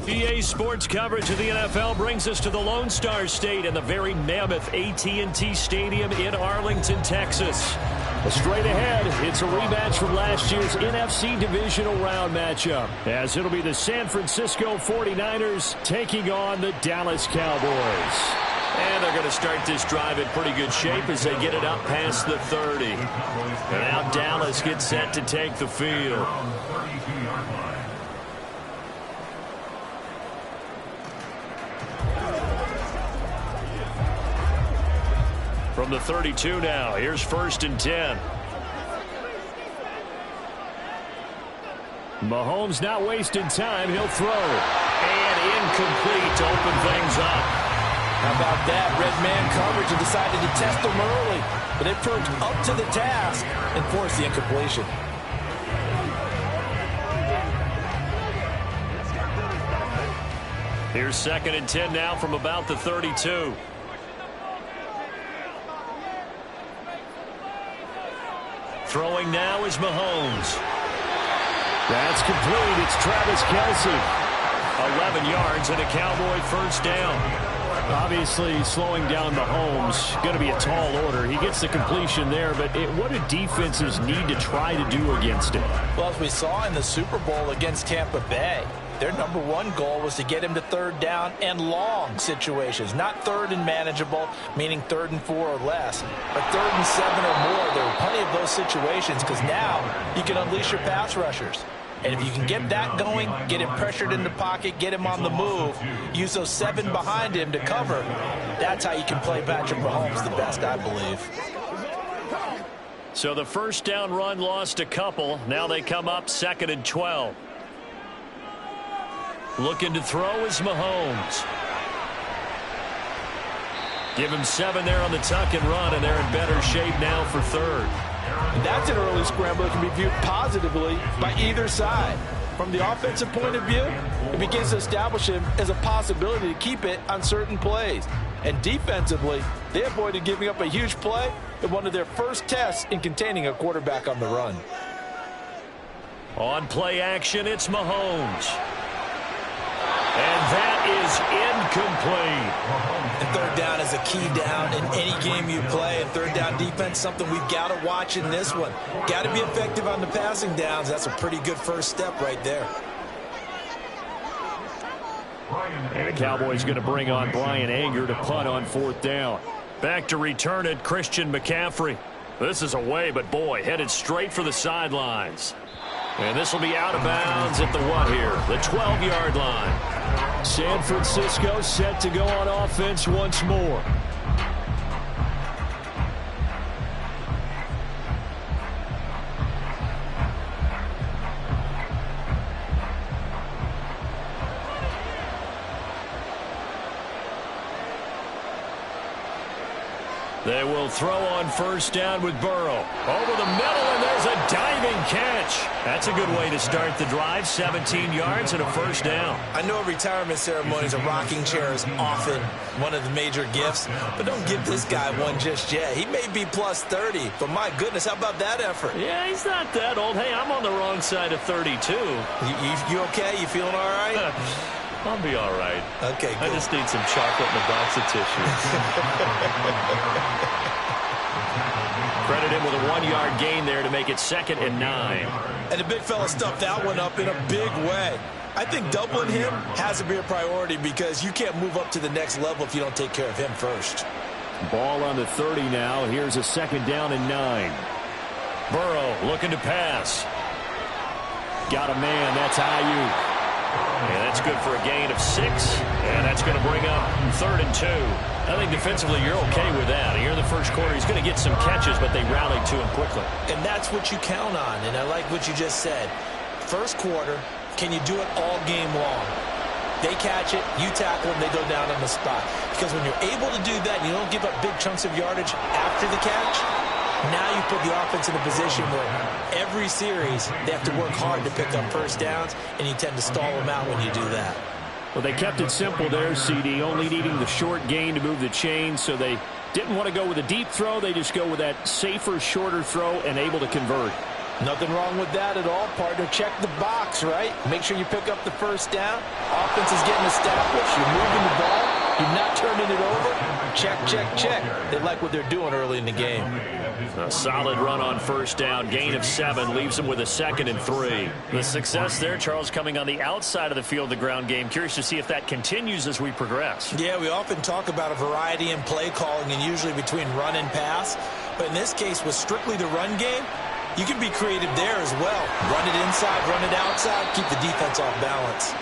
EA Sports coverage of the NFL brings us to the Lone Star State and the very mammoth AT&T Stadium in Arlington, Texas. Straight ahead, it's a rematch from last year's NFC Divisional Round matchup, as it'll be the San Francisco 49ers taking on the Dallas Cowboys. And they're going to start this drive in pretty good shape as they get it up past the 30. And now Dallas gets set to take the field. From the 32 now, here's 1st and 10. Mahomes not wasting time. He'll throw. And incomplete to open things up. How about that? Red man coverage and decided to test him early. But they proved up to the task and forced the incompletion. Here's 2nd and 10 now from about the 32. Throwing now is Mahomes. That's complete. It's Travis Kelce. 11 yards and a Cowboy first down. Obviously, slowing down Mahomes, going to be a tall order. He gets the completion there, but what do defenses need to try to do against him? Well, as we saw in the Super Bowl against Tampa Bay, their #1 goal was to get him to 3rd down and long situations, not 3rd and manageable, meaning 3rd and 4 or less, but 3rd and 7 or more. There were plenty of those situations because now you can unleash your pass rushers. And if you can get that going, get him pressured in the pocket, get him on the move, use those 7 behind him to cover, that's how you can play Patrick Mahomes the best, I believe. So the first down run lost a couple. Now they come up 2nd and 12. Looking to throw is Mahomes. Give him 7 there on the tuck and run, and they're in better shape now for 3rd. That's an early scramble that can be viewed positively by either side. From the offensive point of view, it begins to establish him as a possibility to keep it on certain plays. And defensively, they avoided giving up a huge play in one of their first tests in containing a quarterback on the run. On play action, it's Mahomes. And that is incomplete. And 3rd down is a key down in any game you play. And 3rd down defense, something we've got to watch in this one. Got to be effective on the passing downs. That's a pretty good first step right there. And the Cowboys going to bring on Brian Anger to punt on 4th down. Back to return it, Christian McCaffrey. This is away, but boy, headed straight for the sidelines. And this will be out of bounds at the what here? The 12-yard line. San Francisco set to go on offense once more. They will throw on 1st down with Burrow. Over the middle, and there's a diving catch. That's a good way to start the drive. 17 yards and a 1st down. I know retirement ceremonies, a rocking chair is often one of the major gifts, but don't give this guy one just yet. He may be plus 30, but my goodness, how about that effort? Yeah, he's not that old. Hey, I'm on the wrong side of 32. You okay? You feeling all right? I'll be all right. Okay, good. I just need some chocolate and a box of tissues. Credit him with a 1-yard gain there to make it 2nd and 9. And the big fella stuffed that one up in a big way. I think doubling him has to be a priority because you can't move up to the next level if you don't take care of him first. Ball on the 30 now. Here's a 2nd down and 9. Burrow looking to pass. Got a man. That's Ayuk. And that's good for a gain of 6. And that's going to bring up 3rd and 2. I think defensively you're okay with that. Here in the first quarter, he's going to get some catches, but they rallied to him quickly. And that's what you count on. And I like what you just said. first quarter, can you do it all game long? They catch it, you tackle them, they go down on the spot. Because when you're able to do that and you don't give up big chunks of yardage after the catch, now you put the offense in a position where every series they have to work hard to pick up first downs, and you tend to stall them out when you do that. Well, they kept it simple there, CD, only needing the short gain to move the chain, so they didn't want to go with a deep throw. They just go with that safer, shorter throw and able to convert. Nothing wrong with that at all, partner. Check the box, right? Make sure you pick up the first down. Offense is getting established. You're moving the ball. You're not turning it over. Check, check, check. They like what they're doing early in the game. A solid run on first down. Gain of 7 leaves them with a 2nd and 3. The success there, Charles, coming on the outside of the field, the ground game. Curious to see if that continues as we progress. Yeah, we often talk about a variety in play calling and usually between run and pass. But in this case, with strictly the run game, you can be creative there as well. Run it inside, run it outside, keep the defense off balance.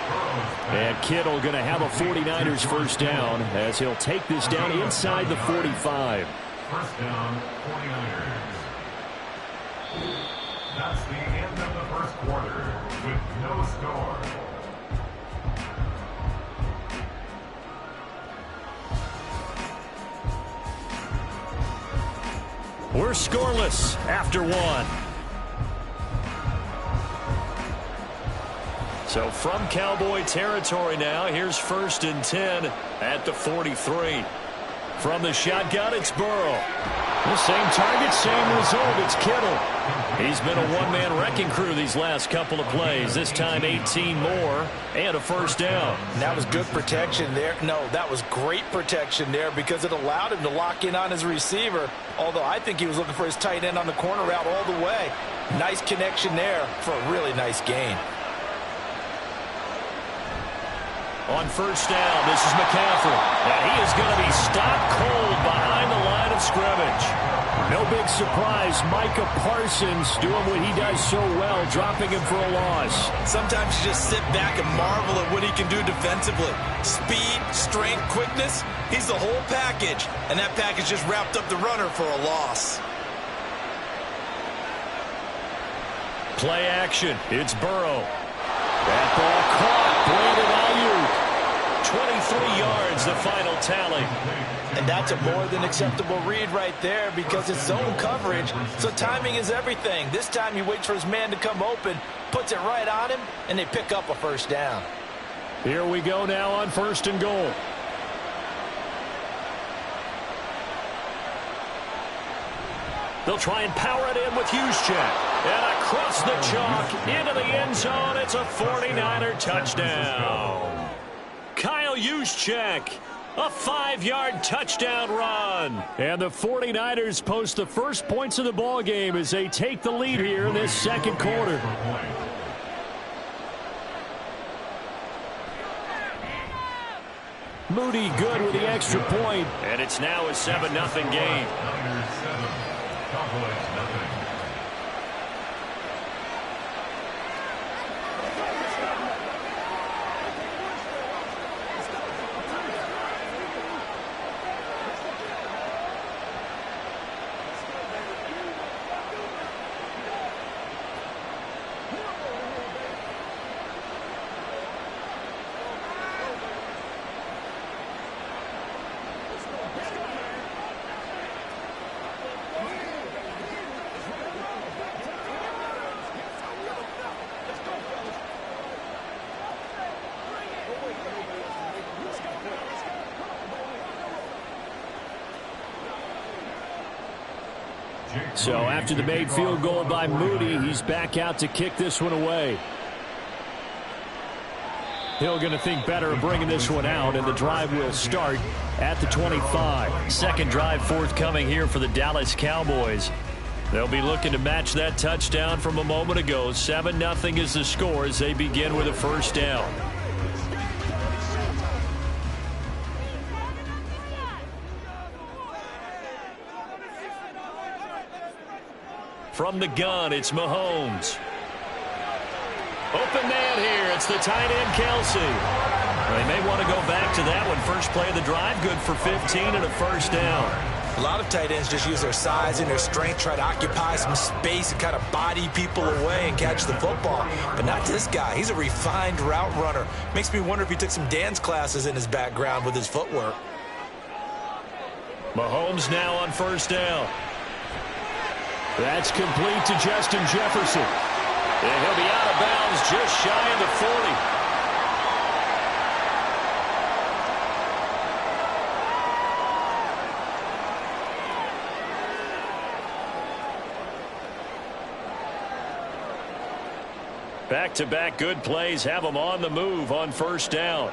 And Kittle going to have a 49ers first down as he'll take this down inside the 45. First down, 49ers. That's the end of the first quarter with no score. We're scoreless after 1. So from Cowboy territory now, here's 1st and 10 at the 43. From the shotgun, it's Burrow. The same target, same result. It's Kittle. He's been a one-man wrecking crew these last couple of plays. This time 18 more and a first down. That was good protection there. No, that was great protection there because it allowed him to lock in on his receiver. Although I think he was looking for his tight end on the corner route all the way. Nice connection there for a really nice gain. On first down, this is McCaffrey. And he is going to be stopped cold behind the line of scrimmage. No big surprise, Micah Parsons doing what he does so well, dropping him for a loss. Sometimes you just sit back and marvel at what he can do defensively. Speed, strength, quickness, he's the whole package. And that package just wrapped up the runner for a loss. Play action, it's Burrow. That ball caught, Brandon Ayuk. 23 yards, the final tally. And that's a more than acceptable read right there because it's zone coverage, so timing is everything. This time he waits for his man to come open, puts it right on him, and they pick up a first down. Here we go now on 1st and goal. They'll try and power it in with Juszczyk. And across the chalk, into the end zone, it's a 49er touchdown. Kyle Juszczyk, a 5-yard touchdown run. And the 49ers post the first points of the ball game as they take the lead here in this second quarter. Moody good with the extra point, and it's now a 7-0 game. Niners 7, Cowboys nothing. So after the made field goal by Moody, he's back out to kick this one away. Hill going to think better of bringing this one out, and the drive will start at the 25. Second drive forthcoming here for the Dallas Cowboys. They'll be looking to match that touchdown from a moment ago. 7-0 is the score as they begin with a first down. From the gun, it's Mahomes. Open man here. It's the tight end, Kelsey. They may want to go back to that one. First play of the drive, good for 15 and a first down. A lot of tight ends just use their size and their strength, try to occupy some space and kind of body people away and catch the football. But not this guy. He's a refined route runner. Makes me wonder if he took some dance classes in his background with his footwork. Mahomes now on first down. That's complete to Justin Jefferson. And he'll be out of bounds just shy of the 40. Back-to-back good plays have them on the move on first down.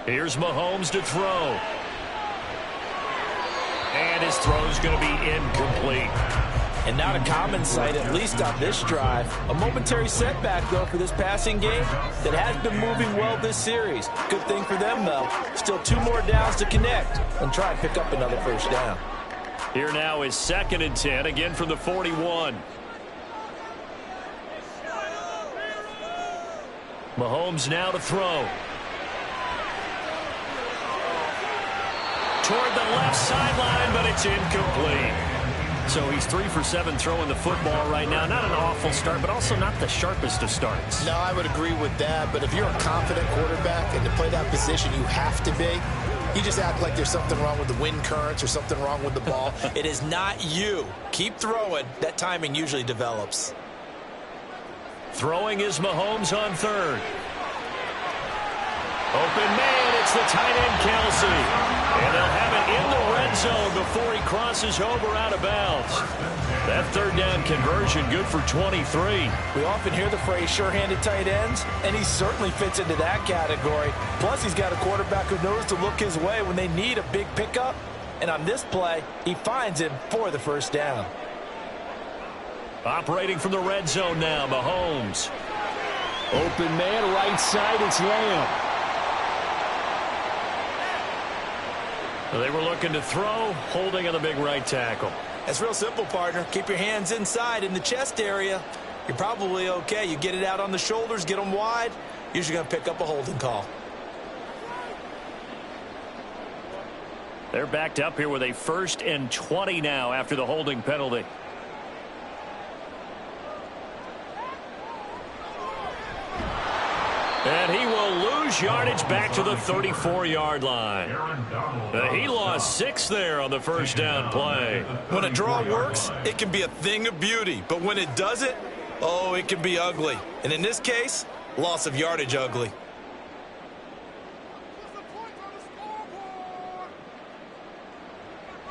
Here's Mahomes to throw. And his throw's going to be incomplete. And not a common sight, at least on this drive. A momentary setback, though, for this passing game that has been moving well this series. Good thing for them, though. Still 2 more downs to connect and try and pick up another first down. Here now is 2nd and 10, again from the 41. Mahomes now to throw. Toward the left sideline, but it's incomplete. So he's 3 for 7 throwing the football right now. Not an awful start, but also not the sharpest of starts. No, I would agree with that. But if you're a confident quarterback and to play that position, you have to be. You just act like there's something wrong with the wind currents or something wrong with the ball. It is not you. Keep throwing. That timing usually develops. Throwing is Mahomes on 3rd. Open man, it's the tight end Kelsey. And they'll have it in the red zone before he crosses over out of bounds. That 3rd down conversion good for 23. We often hear the phrase sure-handed tight ends, and he certainly fits into that category. Plus, he's got a quarterback who knows to look his way when they need a big pickup. And on this play, he finds him for the first down. Operating from the red zone now, Mahomes. Open man, right side, it's Lamb. They were looking to throw, holding on the big right tackle. That's real simple, partner. Keep your hands inside in the chest area. You're probably okay. You get it out on the shoulders, get them wide. Usually going to pick up a holding call. They're backed up here with a 1st and 20 now after the holding penalty. And he will lose yardage back to the 34-yard line. He lost 6 there on the first down play. When a draw works, it can be a thing of beauty. But when it doesn't, oh, it can be ugly. And in this case, loss of yardage ugly.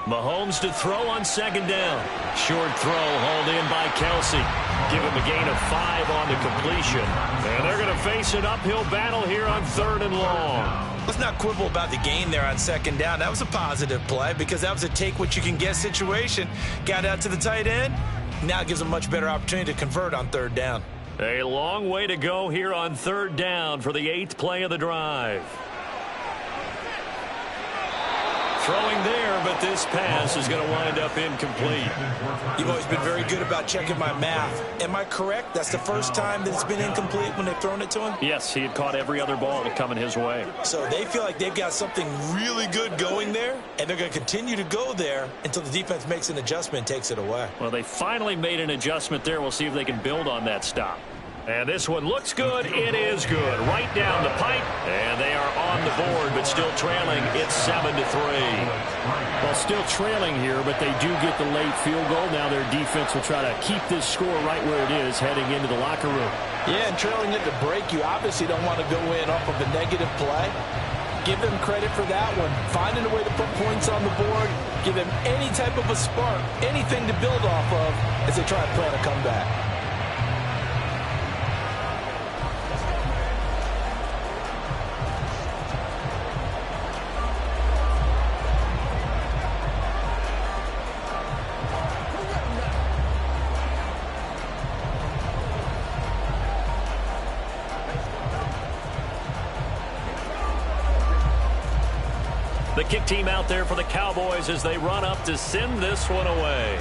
Mahomes to throw on 2nd down. Short throw hauled in by Kelsey. Give him a gain of 5 on the completion. And they're going to face an uphill battle here on 3rd and long. Let's not quibble about the gain there on 2nd down. That was a positive play because that was a take-what-you-can-get situation. Got out to the tight end. Now it gives them a much better opportunity to convert on 3rd down. A long way to go here on 3rd down for the 8th play of the drive. Throwing there, but this pass is going to wind up incomplete. You've always been very good about checking my math. Am I correct? That's the first time that it's been incomplete when they've thrown it to him? Yes, he had caught every other ball coming his way. So they feel like they've got something really good going there, and they're going to continue to go there until the defense makes an adjustment and takes it away. Well, they finally made an adjustment there. We'll see if they can build on that stop. And this one looks good. It is good. Right down the pipe. And they are on the board, but still trailing. It's 7-3. Well, still trailing here, but they do get the late field goal. Now their defense will try to keep this score right where it is heading into the locker room. Yeah, and trailing at the break, you obviously don't want to go in off of a negative play. Give them credit for that one. Finding a way to put points on the board. Give them any type of a spark, anything to build off of as they try to plan a comeback. The kick team out there for the Cowboys as they run up to send this one away.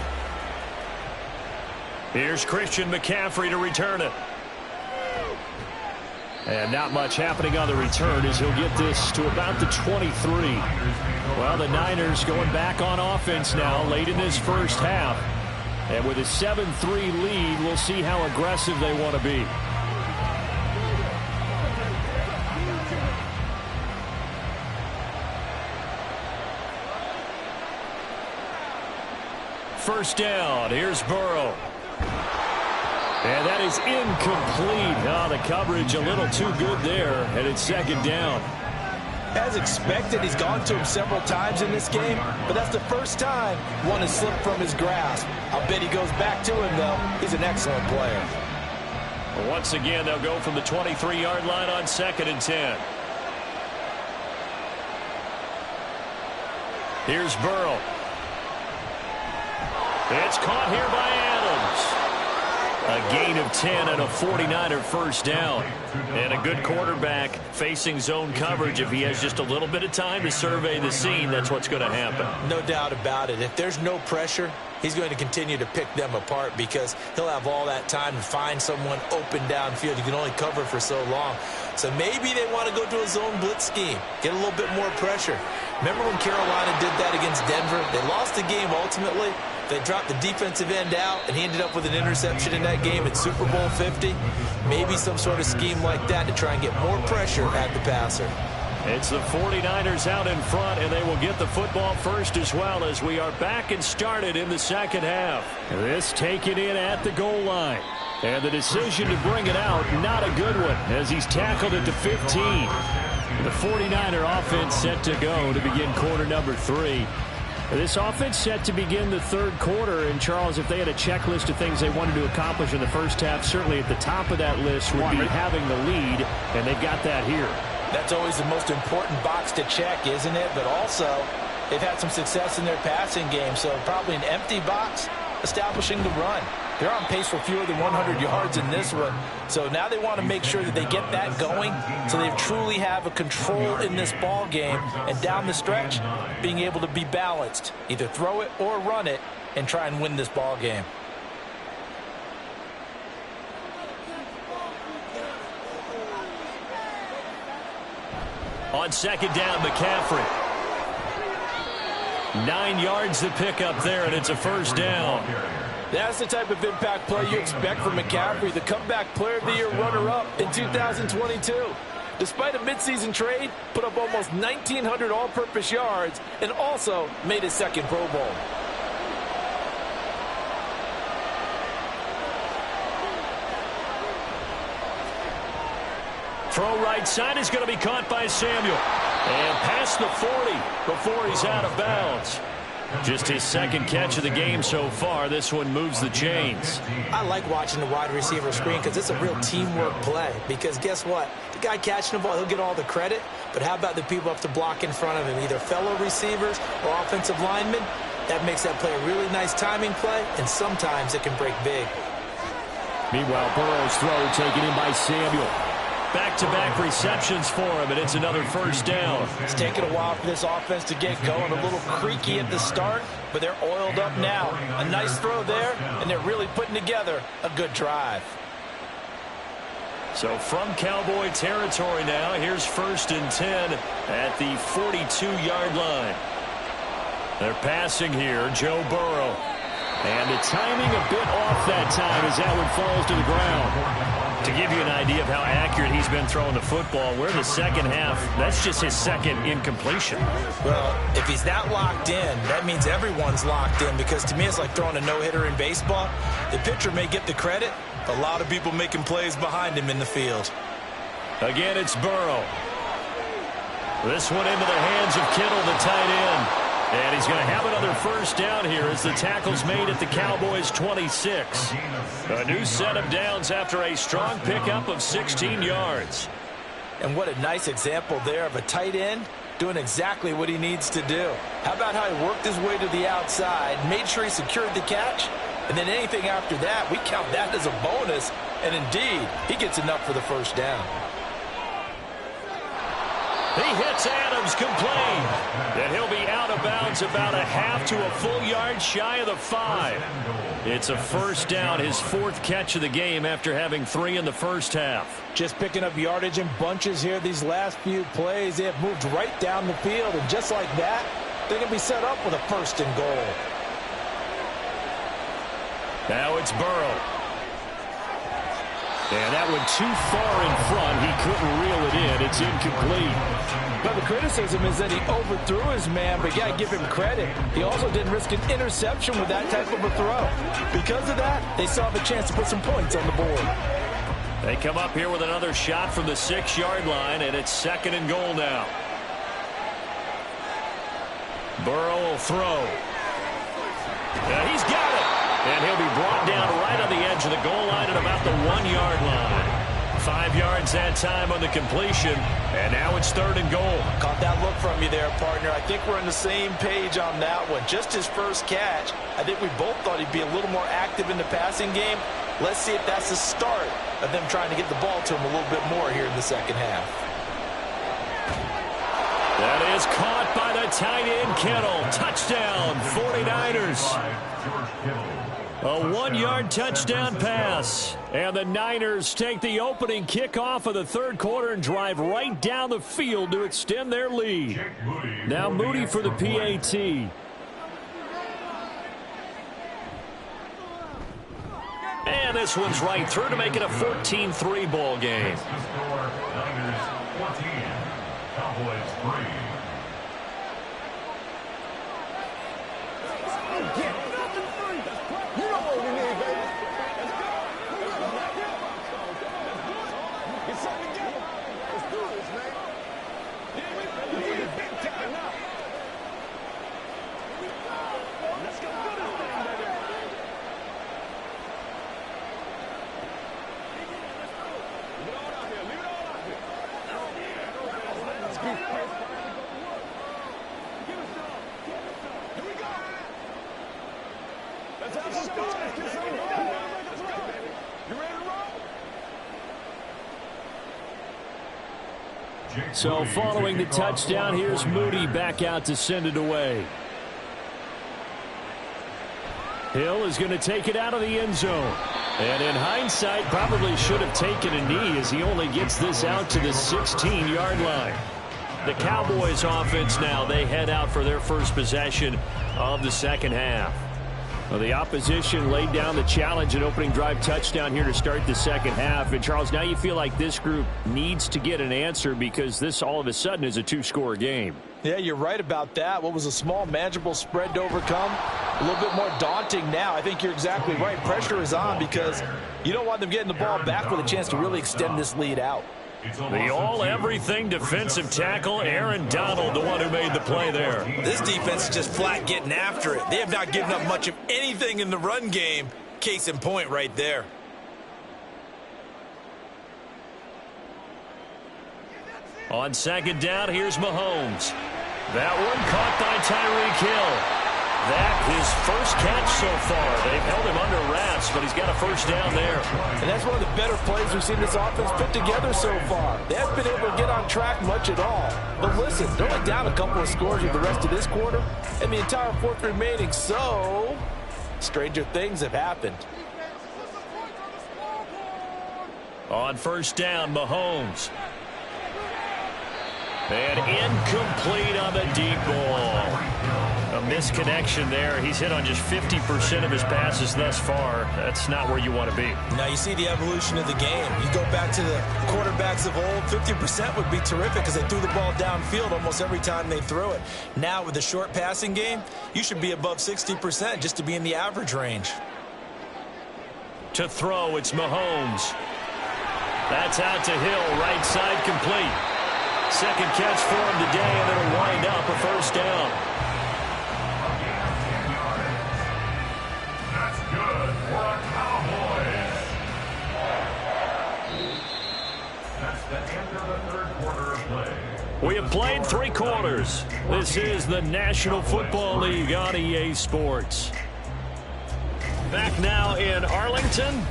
Here's Christian McCaffrey to return it. And not much happening on the return as he'll get this to about the 23. Well, the Niners going back on offense now late in this first half. And with a 7-3 lead, we'll see how aggressive they want to be. First down, here's Burrow. And that is incomplete. Oh, the coverage a little too good there, and it's second down. As expected, he's gone to him several times in this game, but that's the first time one has slipped from his grasp. I'll bet he goes back to him, though. He's an excellent player. Once again, they'll go from the 23-yard line on 2nd and 10. Here's Burrow. It's caught here by Adams. A gain of 10 and a 49er first down. And a good quarterback facing zone coverage. If he has just a little bit of time to survey the scene, that's what's going to happen. No doubt about it. If there's no pressure, he's going to continue to pick them apart because he'll have all that time to find someone open downfield. You can only cover for so long. So maybe they want to go to a zone blitz scheme, get a little bit more pressure. Remember when Carolina did that against Denver? They lost the game ultimately. They dropped the defensive end out, and he ended up with an interception in that game at Super Bowl 50. Maybe some sort of scheme like that to try and get more pressure at the passer. It's the 49ers out in front, and they will get the football first as well as we are back and started in the second half. This taken in at the goal line. And the decision to bring it out, not a good one, as he's tackled at the 15. The 49er offense set to go to begin quarter number 3. This offense set to begin the third quarter. And, Charles, if they had a checklist of things they wanted to accomplish in the first half, certainly at the top of that list would be having the lead, and they've got that here. That's always the most important box to check, isn't it? But also, they've had some success in their passing game, so probably an empty box establishing the run. They're on pace for fewer than 100 yards in this one. So now they want to make sure that they get that going so they truly have a control in this ball game. And down the stretch, being able to be balanced. Either throw it or run it and try and win this ball game. On second down, McCaffrey. 9 yards to pick up there, and it's a first down. That's the type of impact play you expect from McCaffrey, the comeback player of the year runner-up in 2022. Despite a midseason trade, put up almost 1,900 all-purpose yards and also made his second Pro Bowl. Throw right side is going to be caught by Samuel. And past the 40 before he's out of bounds. Just his second catch of the game so far. This one moves the chains. I like watching the wide receiver screen because it's a real teamwork play. Because guess what? The guy catching the ball, he'll get all the credit. But how about the people up to block in front of him? Either fellow receivers or offensive linemen. That makes that play a really nice timing play. And sometimes it can break big. Meanwhile, Burrow's throw taken in by Samuel. Back-to-back receptions for him, and it's another first down. It's taken a while for this offense to get going. A little creaky at the start, but they're oiled up now. A nice throw there, and they're really putting together a good drive. So from Cowboy territory now, here's 1st and 10 at the 42-yard line. They're passing here, Joe Burrow. And the timing a bit off that time as that one falls to the ground. To give you an idea of how accurate he's been throwing the football, we're in the second half. That's just his second incompletion. Well, if he's that locked in, that means everyone's locked in, because to me it's like throwing a no-hitter in baseball. The pitcher may get the credit, but a lot of people making plays behind him in the field. Again, it's Burrow. This one into the hands of Kittle, the tight end. And he's going to have another first down here as the tackle's made at the Cowboys' 26. A new set of downs after a strong pickup of 16 yards. And what a nice example there of a tight end doing exactly what he needs to do. How about how he worked his way to the outside, made sure he secured the catch, and then anything after that, we count that as a bonus. And indeed, he gets enough for the first down. He hits Adams complete. And he'll be out of bounds about a half to a full yard shy of the 5. It's a first down, his 4th catch of the game after having 3 in the first half. Just picking up yardage in bunches here these last few plays. They have moved right down the field, and just like that, they're going to be set up with a 1st and goal. Now it's Burrow. And that went too far in front. He couldn't reel it in. It's incomplete. But the criticism is that he overthrew his man, but you got to give him credit. He also didn't risk an interception with that type of a throw. Because of that, they saw the chance to put some points on the board. They come up here with another shot from the 6-yard line, and it's 2nd and goal now. Burrow will throw. And he's got it. And he'll be brought down right on the edge of the goal line at about the 1-yard line. 5 yards that time on the completion. And now it's 3rd and goal. Caught that look from you there, partner. I think we're on the same page on that one. Just his first catch. I think we both thought he'd be a little more active in the passing game. Let's see if that's the start of them trying to get the ball to him a little bit more here in the second half. That is caught by the tight end, Kittle. Touchdown, 49ers. A 1-yard touchdown pass. And the Niners take the opening kickoff of the 3rd quarter and drive right down the field to extend their lead. Now Moody for the PAT. And this one's right through to make it a 14-3 ball game. Niners 14, Cowboys 3. So following the touchdown, here's Moody back out to send it away. Hill is going to take it out of the end zone. And in hindsight, probably should have taken a knee as he only gets this out to the 16-yard line. The Cowboys offense now, they head out for their first possession of the second half. Well, the opposition laid down the challenge and opening drive touchdown here to start the second half. And, Charles, now you feel like this group needs to get an answer because this all of a sudden is a 2-score game. Yeah, you're right about that. What was a small, manageable spread to overcome, a little bit more daunting now. I think you're exactly right. Pressure is on because you don't want them getting the ball back with a chance to really extend this lead out. The all-everything defensive tackle, Aaron Donald, the one who made the play there. This defense is just flat getting after it. They have not given up much of anything in the run game. Case in point right there. On second down, here's Mahomes. That one caught by Tyreek Hill. That his first catch so far. They've held him under wraps, but he's got a first down there. And that's one of the better plays we've seen this offense put together so far. They haven't been able to get on track much at all. But listen, they're only down a couple of scores with the rest of this quarter and the entire 4th remaining. So, stranger things have happened. On first down, Mahomes. And incomplete on the deep ball. A misconnection there. He's hit on just 50% of his passes thus far. That's not where you want to be. Now you see the evolution of the game. You go back to the quarterbacks of old, 50% would be terrific because they threw the ball downfield almost every time they threw it. Now with the short passing game, you should be above 60% just to be in the average range. To throw, it's Mahomes. That's out to Hill, right side complete. Second catch for him today, and it'll wind up a first down. That's good for a Cowboys. That's the end of the 3rd quarter of play. We have played 3 quarters. This is the National Football League on EA Sports. Back now in Arlington.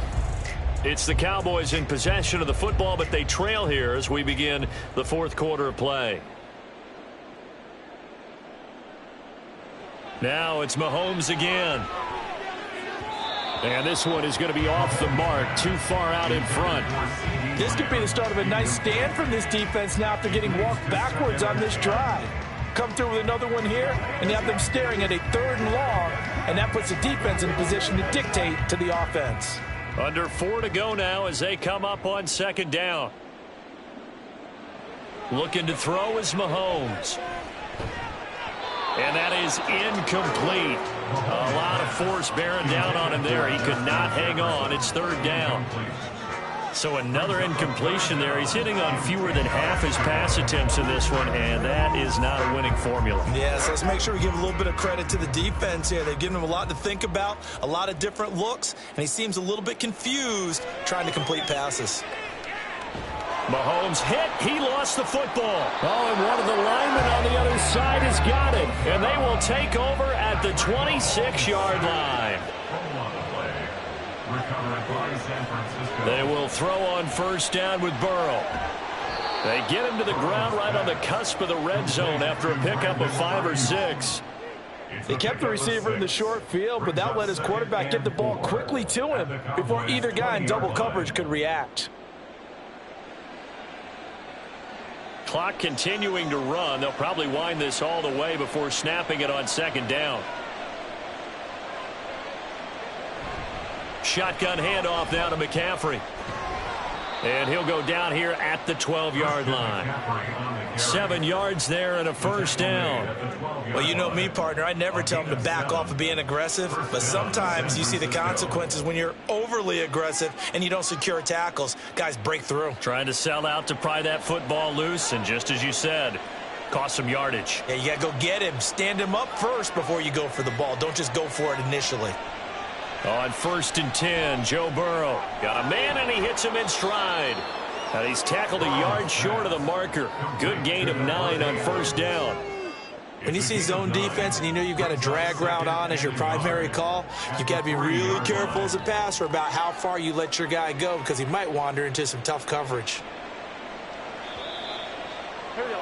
It's the Cowboys in possession of the football, but they trail here as we begin the 4th quarter of play. Now it's Mahomes again. And this one is going to be off the mark, too far out in front. This could be the start of a nice stand from this defense now after getting walked backwards on this drive. Come through with another one here, and you have them staring at a 3rd and long, and that puts the defense in a position to dictate to the offense. Under 4 to go now as they come up on 2nd down. Looking to throw is Mahomes. And that is incomplete. A lot of force bearing down on him there. He could not hang on. It's 3rd down. So another incompletion there. He's hitting on fewer than half his pass attempts in this one, and that is not a winning formula. Yeah, so let's make sure we give a little bit of credit to the defense here. They've given him a lot to think about, a lot of different looks, and he seems a little bit confused trying to complete passes. Mahomes hit. He lost the football. Oh, and one of the linemen on the other side has got it. And they will take over at the 26-yard line. They will throw on 1st down with Burrow. They get him to the ground right on the cusp of the red zone after a pickup of 5 or 6. They kept the receiver in the short field, but that let his quarterback get the ball quickly to him before either guy in double coverage could react. Clock continuing to run. They'll probably wind this all the way before snapping it on 2nd down. Shotgun handoff now to McCaffrey. And he'll go down here at the 12-yard line. 7 yards there and a 1st down. Well, you know me, partner. I never tell them to back off of being aggressive, but sometimes you see the consequences when you're overly aggressive and you don't secure tackles. Guys break through. Trying to sell out to pry that football loose, and just as you said, cost some yardage. Yeah, you got to go get him. Stand him up first before you go for the ball. Don't just go for it initially. On 1st and 10, Joe Burrow got a man, and he hits him in stride. And he's tackled a yard short of the marker. Good gain of 9 on 1st down. When you see zone defense and you know you've got a drag route on as your primary call, you've got to be really careful as a passer about how far you let your guy go because he might wander into some tough coverage. Here we go.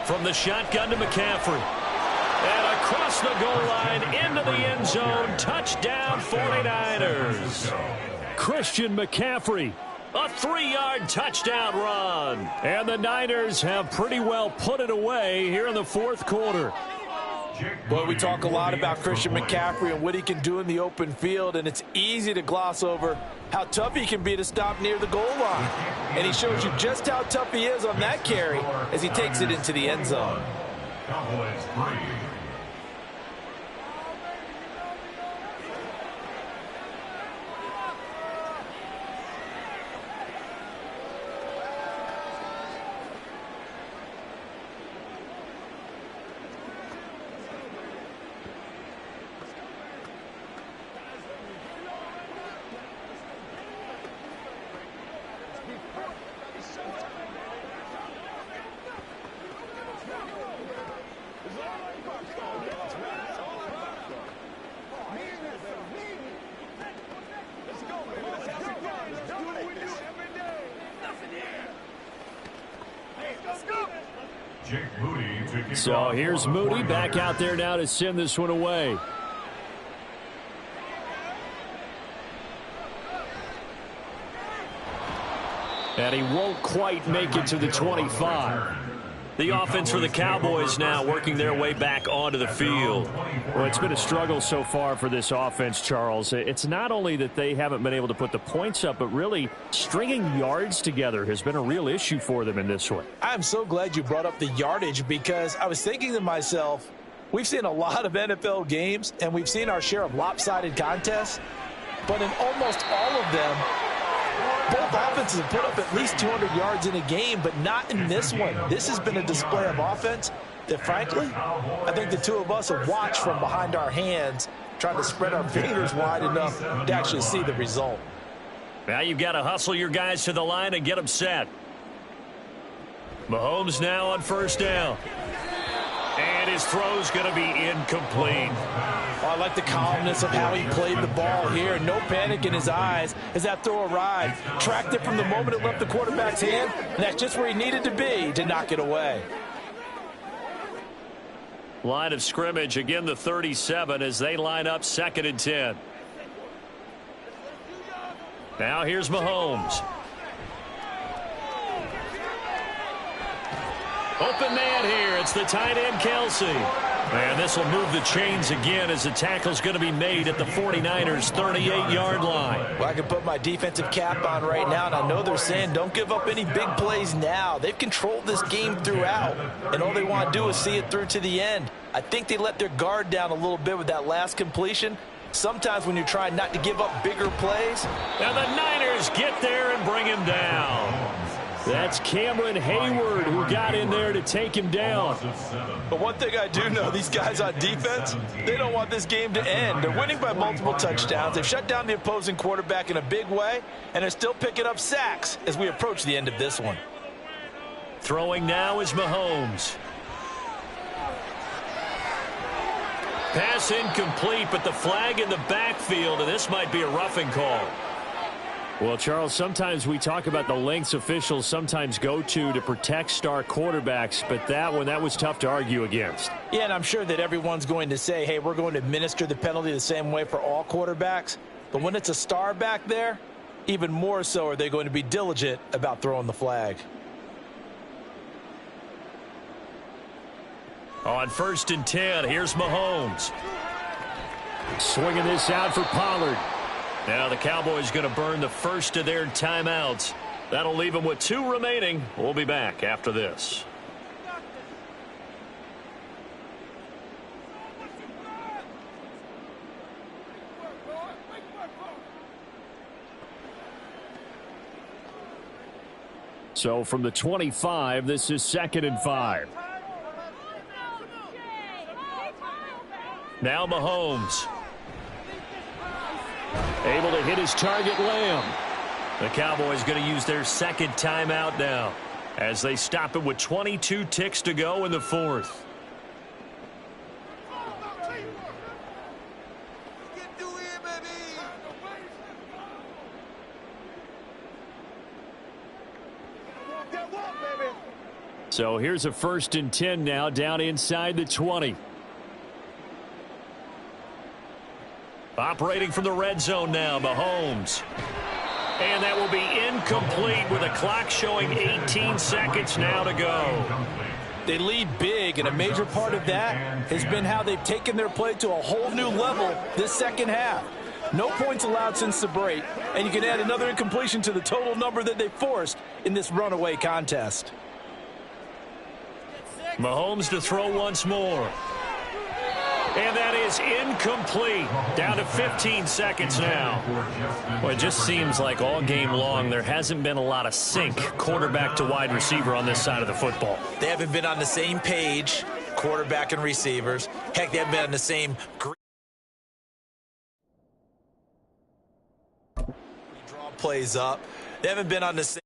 From the shotgun to McCaffrey. And across the goal line into the end zone. Touchdown 49ers. Christian McCaffrey. A 3-yard touchdown run. And the Niners have pretty well put it away here in the 4th quarter. Well, we talk a lot about Christian McCaffrey and what he can do in the open field, and it's easy to gloss over how tough he can be to stop near the goal line. And he shows you just how tough he is on that carry as he takes it into the end zone. Cowboys 3. So here's Moody back out there now to send this one away. And he won't quite make it to the 25. The offense for the Cowboys now working their way back onto the field. Well, it's been a struggle so far for this offense, Charles. It's not only that they haven't been able to put the points up, but really stringing yards together has been a real issue for them in this one. I'm so glad you brought up the yardage because I was thinking to myself, we've seen a lot of NFL games and we've seen our share of lopsided contests, but in almost all of them, both offenses have put up at least 200 yards in a game, but not in this one. This has been a display of offense that, frankly, I think the two of us have watched from behind our hands, trying to spread our fingers wide enough to actually see the result. Now you've got to hustle your guys to the line and get them set. Mahomes now on first down. And his throw's going to be incomplete. Oh, I like the calmness of how he played the ball here. No panic in his eyes as that throw arrived. Tracked it from the moment it left the quarterback's hand, and that's just where he needed to be to knock it away. Line of scrimmage, again the 37 as they line up 2nd and 10. Now here's Mahomes. Open man here. It's the tight end, Kelsey. And this will move the chains again as the tackle's going to be made at the 49ers' 38-yard line. Well, I can put my defensive cap on right now, and I know they're saying don't give up any big plays now. They've controlled this game throughout, and all they want to do is see it through to the end. I think they let their guard down a little bit with that last completion. Sometimes when you're trying not to give up bigger plays. Now the Niners get there and bring him down. That's Cameron Hayward who got in there to take him down. But one thing I do know, these guys on defense, they don't want this game to end. They're winning by multiple touchdowns. They've shut down the opposing quarterback in a big way, and they're still picking up sacks as we approach the end of this one. Throwing now is Mahomes. Pass incomplete, but the flag in the backfield, and this might be a roughing call. Well, Charles, sometimes we talk about the lengths officials sometimes go to protect star quarterbacks, but that was tough to argue against. Yeah, and I'm sure that everyone's going to say, hey, we're going to administer the penalty the same way for all quarterbacks. But when it's a star back there, even more so are they going to be diligent about throwing the flag. On 1st and 10, here's Mahomes. Swinging this out for Pollard. Now the Cowboys going to burn the first of their timeouts. That'll leave them with 2 remaining. We'll be back after this. So from the 25, this is 2nd and 5. Now Mahomes. Able to hit his target, Lamb. The Cowboys going to use their 2nd timeout now as they stop it with 22 ticks to go in the 4th. So here's a 1st and 10 now down inside the 20. Operating from the red zone now, Mahomes. And that will be incomplete with a clock showing 18 seconds now to go. They lead big, and a major part of that has been how they've taken their play to a whole new level this second half. No points allowed since the break, and you can add another incompletion to the total number that they forced in this runaway contest. Mahomes to throw once more. And that is incomplete. Down to 15 seconds now. Well, it just seems like all game long there hasn't been a lot of sync quarterback to wide receiver on this side of the football. They haven't been on the same page, quarterback and receivers. Heck, they haven't been on the same draw plays up. They haven't been on the same